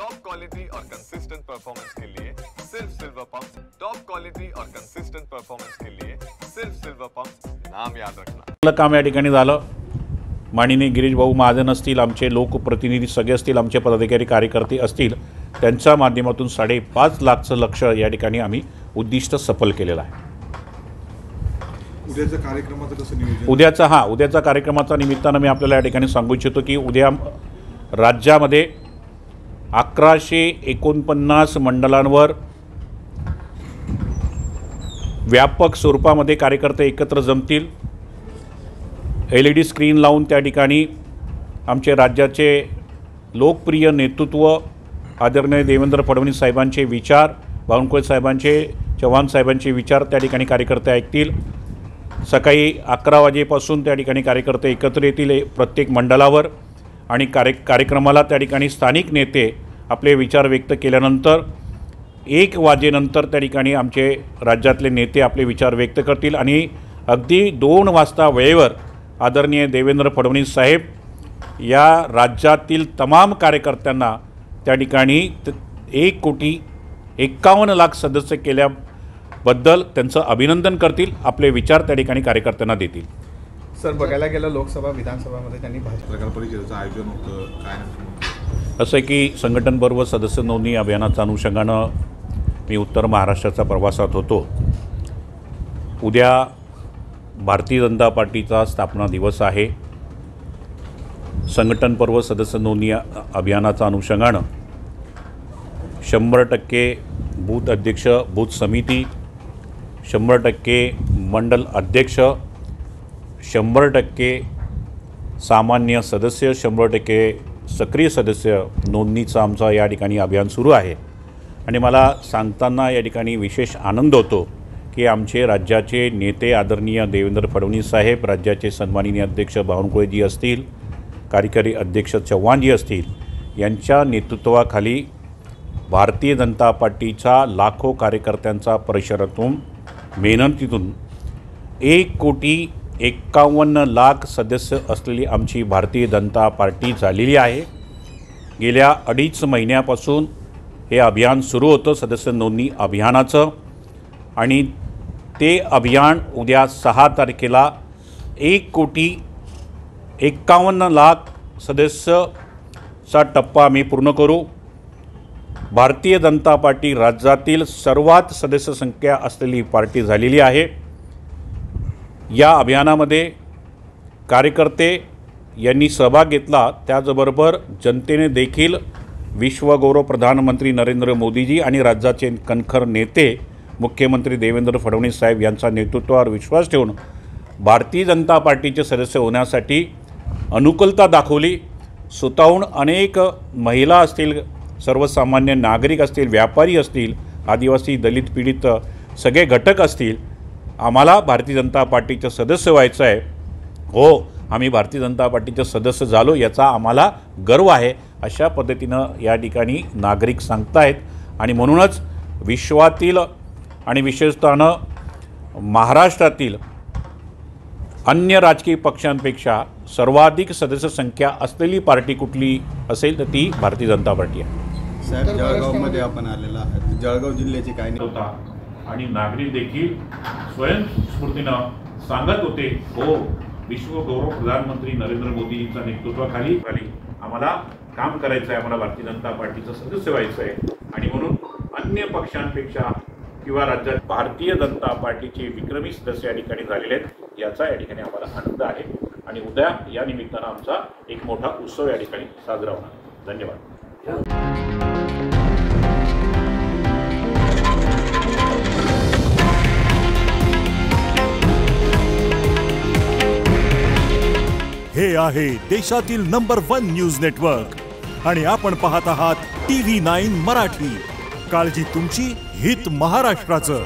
Top quality और consistent performance के लिए सिर्फ सिल्वर पंप। टॉप क्वालिटी और कंसिस्टेंट परफॉर्मेंस के लिए सिर्फ सिल्वर पंप, नाम याद रखना। काम या ठिकाणी झालं। माननीय गिरीश भाऊ महाजन असतील, आमचे लोकप्रतिनिधी सगळे असतील, आमचे पदाधिकारी कार्यकर्ते असतील, त्यांच्या माध्यमातून 5.5 लाखचं लक्ष्य या ठिकाणी आम्ही उद्दिष्ट सफल केलेलं आहे। उद्याच्या कार्यक्रमाचं कसं नियोजन? उद्याच्या कार्यक्रमाच्या निमित्तानं मी आपल्याला या ठिकाणी सांगू इच्छितो की उद्या राज्यामध्ये 1149 मंडलांवर व्यापक स्वरूपामध्ये कार्यकर्ते एकत्र जमतील। LED स्क्रीन लावून त्या ठिकाणी आमचे राज्याचे लोकप्रिय नेतृत्व आदरणीय देवेंद्र फडणवीस साहेबांचे विचार, बावनकुळे साहेबांचे, चव्हाण साहेबांचे विचार त्या ठिकाणी कार्यकर्ते ऐकतील। सकाळी 11 वाजेपासून त्या ठिकाणी कार्यकर्ते एकत्र येतील प्रत्येक मंडलावर आणि कार्यक्रमाला त्या ठिकाणी स्थानिक नेते आपले विचार व्यक्त केल्यानंतर 1 वाजेनंतर त्या ठिकाणी आमचे राज्यातले नेते आपले विचार व्यक्त करतील आणि अगदी 2 वाजता वेळेवर आदरणीय देवेंद्र फडणवीस साहेब या राज्यातील तमाम कार्यकर्त्यांना त्या ठिकाणी 1,51,00,000 सदस्य केल्याबद्दल त्यांचं अभिनंदन करतील, आपले विचार त्या ठिकाणी कार्यकर्त्यांना देतील। सर, बघायला गेलं लोकसभा विधानसभामध्ये त्यांनी पत्रकार परिषदेचं आयोजन होतं, काय असं आहे की संघटनपर्व सदस्य नोंदणी अभियानाच्या अनुषंगानं मी उत्तर महाराष्ट्राच्या प्रवासात होतो। उद्या भारतीय जनता पार्टीचा स्थापना दिवस आहे। संघटनपर्व सदस्य नोंदणी अभियानाच्या अनुषंगानं 100% बूथ अध्यक्ष, बूथ समिती, 100% मंडल अध्यक्ष, 100% सामान्य सदस्य, 100% सक्रिय सदस्य नोंदणीचं आमचं या ठिकाणी अभियान सुरू आहे। आणि मला सांगताना या ठिकाणी विशेष आनंद होतो की आमचे राज्याचे नेते आदरणीय देवेंद्र फडणवीस साहेब, राज्याचे सन्माननीय अध्यक्ष बावनकुळेजी असतील, कार्यकारी अध्यक्ष चव्हाणजी असतील, यांच्या नेतृत्वाखाली भारतीय जनता पार्टीच्या लाखो कार्यकर्त्यांचा परिश्रमातून, मेहनतीतून 1,51,00,000 सदस्य असलेली आमची भारतीय जनता पार्टी झालेली आहे। गेल्या 2.5 महिन्यापासून हे अभियान सुरू होतं, सदस्य नोंदणी अभियानाचं, आणि ते अभियान उद्या 6 तारखेला 1,51,00,000 सदस्यचा टप्पा आम्ही पूर्ण करू। भारतीय जनता पार्टी राज्यातील सर्वात सदस्य संख्या असलेली पार्टी झालेली आहे। या अभियानामध्ये कार्यकर्ते यांनी सहभाग घेतला, त्याचबरोबर जनतेने देखील विश्वगौरव प्रधानमंत्री नरेंद्र मोदीजी आणि राज्याचे कणखर नेते मुख्यमंत्री देवेंद्र फडणवीस साहेब यांच्या नेतृत्वावर विश्वास ठेवून भारतीय जनता पार्टीचे सदस्य होण्यासाठी अनुकूलता दाखवली। स्वतःहून अनेक महिला असतील, सर्वसामान्य नागरिक असतील, व्यापारी असतील, आदिवासी, दलित, पीडित सगळे घटक असतील, आम्हाला भारतीय जनता पार्टीचे सदस्य व्हायचं आहे। हो, आम्ही भारतीय जनता पार्टीचे सदस्य झालो याचा आम्हाला गर्व आहे, अशा पद्धतीनं या ठिकाणी नागरिक सांगतायत। आणि म्हणूनच विश्वातील आणि विशेषतः महाराष्ट्रातील अन्य राजकीय पक्षांपेक्षा सर्वाधिक सदस्य संख्या असलेली पार्टी कुठली असेल तर ती भारतीय जनता पार्टी आहे। साहेब, जळगावमध्ये आपण आलेला आहात, जळगाव जिल्ह्याची काय होता आणि नागरिक देखील स्वयंस्फूर्तीनं सांगत होते, हो, विश्वगौरव प्रधानमंत्री नरेंद्र मोदींच्या नेतृत्वाखाली आम्हाला काम करायचं आहे, आम्हाला भारतीय जनता पार्टीचं सदस्य व्हायचं आहे। आणि म्हणून अन्य पक्षांपेक्षा किंवा राज्यात भारतीय जनता पार्टीचे विक्रमी सदस्य या ठिकाणी झालेले आहेत, याचा या ठिकाणी आम्हाला आनंद आहे। आणि उद्या या निमित्तानं आमचा एक मोठा उत्सव या ठिकाणी साजरा होणार। धन्यवाद। हे आहे देशातील नंबर 1 न्यूज नेटवर्क आणि आपण पाहत आहात TV9 मराठी। काळजी तुमची, हित महाराष्ट्राचं।